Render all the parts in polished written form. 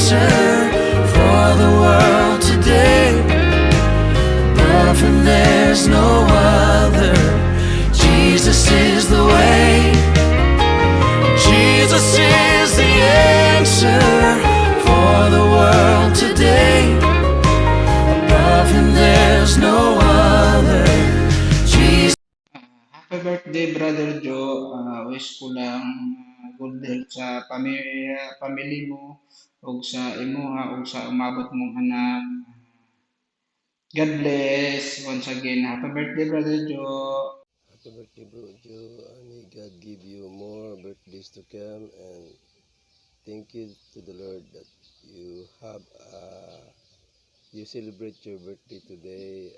answer for the world today. Love and there's no other. Jesus is the way. Jesus is the answer for the world today. Love and there's no other. Jesus. Happy birthday, Brother Joe. Wish ko lang good health sa family mo, o sa imuha, o sa umabot mong anak. God bless. Once again, happy birthday, Brother Joe. Happy birthday, Bro Joe. May God give you more birthdays to come, and thank you to the Lord that you have you celebrate your birthday today.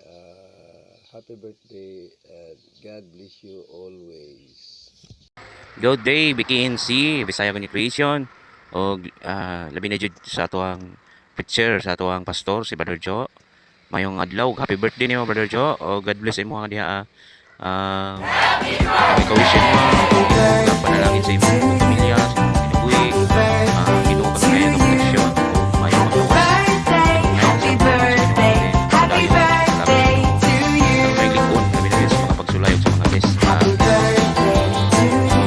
Happy birthday, and God bless you always. Good day, BKNC, Bisaya Communication. O labi na jud sa atuang picture sa atuang pastor si Brother Joe. Mayong adlaw, happy birthday niyo Brother Joe. O God bless imo nga diha. Ikaw-wishin mo panalangin sa imong pamilya, sa imong kinabuhi. Ginoo ka kayo ng proteksyon. O mayong magkawas. Happy birthday, happy birthday to you. May likod, labi na sa mga pagsulay sa mga guest. So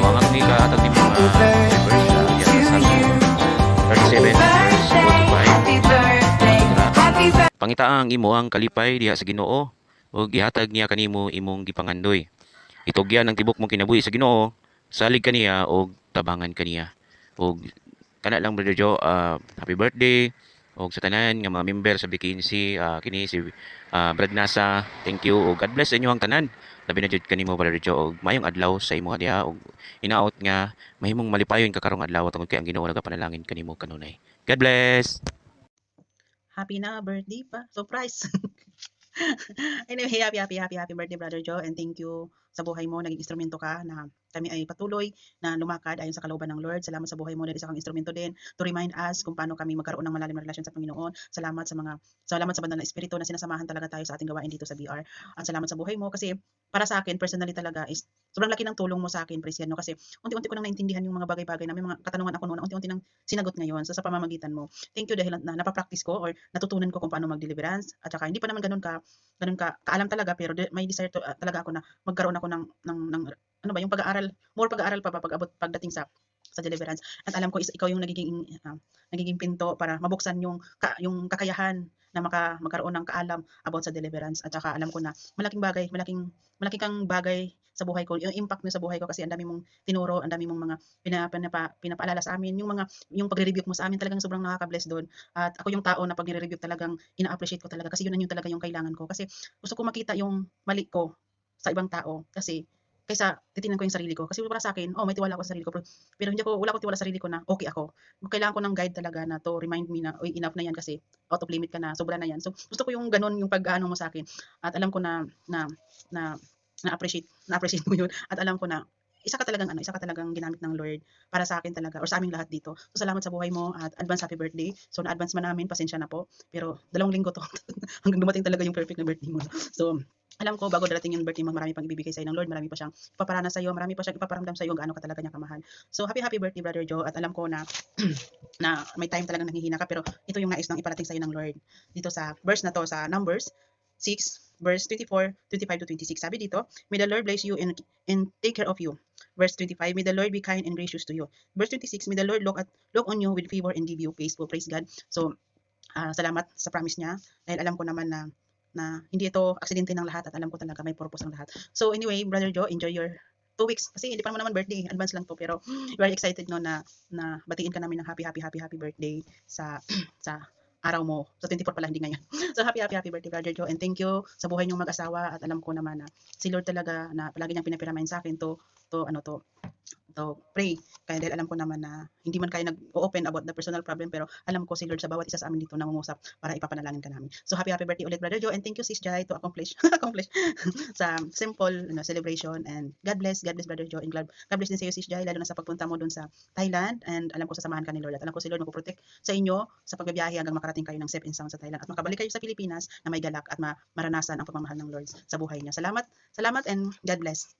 ang atong ikaatag ni mga members sa 37 verse 45. Happy birthday, happy birthday. Pangitaang imo ang kalipay diha sa Ginoo ug gihatag niya kanimo imong gipangandoy. Itugyan ang tibok mong kinabuhi sa Ginoo, salig kaniya og tabangan kaniya. Ug kana lang Brother Joe, happy birthday ug sa tanan nga mga member sa BKNC, kini si Brad Nasa, thank you ug God bless sa inyo ang tanan. Labi na jud kanimo Brother Joe ug mayong adlaw sa imo diha ug hinaot nga mahimong malipayon ka karong adlaw tungod kay ang Ginoo nagapanalangin kanimo kanunay. God bless. Happy na birthday pa. Surprise. Anyway, happy birthday, Brother Joe, and thank you sa buhay mo. Naging instrumento ka na kami ay patuloy na lumakad ayon sa kalooban ng Lord. Salamat sa buhay mo na isa kang instrumento din to remind us kung paano kami magkaroon ng malalim na relasyon sa Panginoon. Salamat sa banal na espiritu na sinasamahan talaga tayo sa ating gawain dito sa BR. At salamat sa buhay mo kasi para sa akin personally talaga is sobrang laki ng tulong mo sa akin, Presian, no? Kasi unti-unti ko nang naintindihan yung mga bagay-bagay na may mga katanungan ako noon, unti-unti nang sinagot ngayon sa pamamagitan mo. Thank you dahil na napapractice ko or natutunan ko kung paano mag-deliverance, at saka hindi pa naman ganun ka kaalam talaga, pero may desire talaga ako na magkaroon ako ng ano ba yung pag-aaral, more pag-aaral pa pagdating sa deliverance. At alam ko ikaw yung nagiging pinto para mabuksan yung kakayahan na magkaroon ng kaalam about sa deliverance. At saka alam ko na malaking kang bagay sa buhay ko, yung impact mo sa buhay ko, kasi ang dami mong tinuro, ang dami mong mga pinapaalala sa amin, yung pagre-review mo sa amin, talagang sobrang nakaka-bless doon. At ako yung tao na pag nire-review talagang ina-appreciate ko talaga, kasi yun talaga yung kailangan ko, kasi gusto ko makita yung mali ko sa ibang tao, kasi kaysa titingnan ko yung sarili ko, kasi para sa akin, may tiwala ako sa sarili ko, pero wala ko tiwala sa sarili ko na okay ako. Kailangan ko ng guide talaga na to remind me na enough na yan, kasi out of limit ka na, sobra na yan. So gusto ko yung ganun, yung pag-ano mo sa akin, at alam ko na na-appreciate mo yun, at alam ko na isa ka talagang ginamit ng Lord para sa akin talaga, or sa aming lahat dito. So salamat sa buhay mo, at advance happy birthday. So na-advance man namin, pasensya na po, pero 2 linggo to hanggang dumating talaga yung perfect na birthday mo. So alam ko bago darating yung birthday mo, marami pang ibibigay sa'yo ng Lord, marami pa siyang ipaparana sa'yo, marami pa siyang ipaparamdam sa'yo gaano ka talaga niya kamahal. So happy birthday, Brother Joe, at alam ko na na may time talagang nanghihina ka, pero ito yung nais nang iparating sa'yo ng Lord dito sa verse na to, sa Numbers 6 verse 24, 25 to 26. Sabi dito, may the Lord bless you and take care of you. Verse 25, may the Lord be kind and gracious to you. Verse 26, may the Lord look on you with favor and give you peace. So praise God. So salamat sa promise niya, dahil alam ko naman na hindi ito aksidente ng lahat, at alam ko talaga may purpose ang lahat. So anyway, Brother Joe, enjoy your 2 weeks, kasi hindi pa naman birthday, advance lang to, pero very excited no na batiin ka namin ng happy birthday sa araw mo. So 24 pala, hindi ngayon. So happy birthday, Brother Joe, and thank you sa buhay niyong mag-asawa, at alam ko naman na si Lord talaga na palagi niyang pinapiramahin sa akin to pray. Kaya dahil alam ko naman na hindi man kayo nag-open about the personal problem, pero alam ko si Lord sa bawat isa sa amin dito nangungusap para ipapanalangin ka namin. So happy birthday ulit, Brother Joe, and thank you, Sis Jai, to accomplish sa simple celebration. And God bless Brother Joe, and God bless din sa iyo, Sis Jai, lalo na sa pagpunta mo dun sa Thailand. And alam ko sasamahan ka ni Lord, at alam ko si Lord magpo-protect sa inyo sa pagbibiyahe hanggang makarating kayo ng safe and sound sa Thailand, at makabalik kayo sa Pilipinas na may galak at maranasan ang pagmamahal ng Lord sa buhay niya. Salamat, and God bless.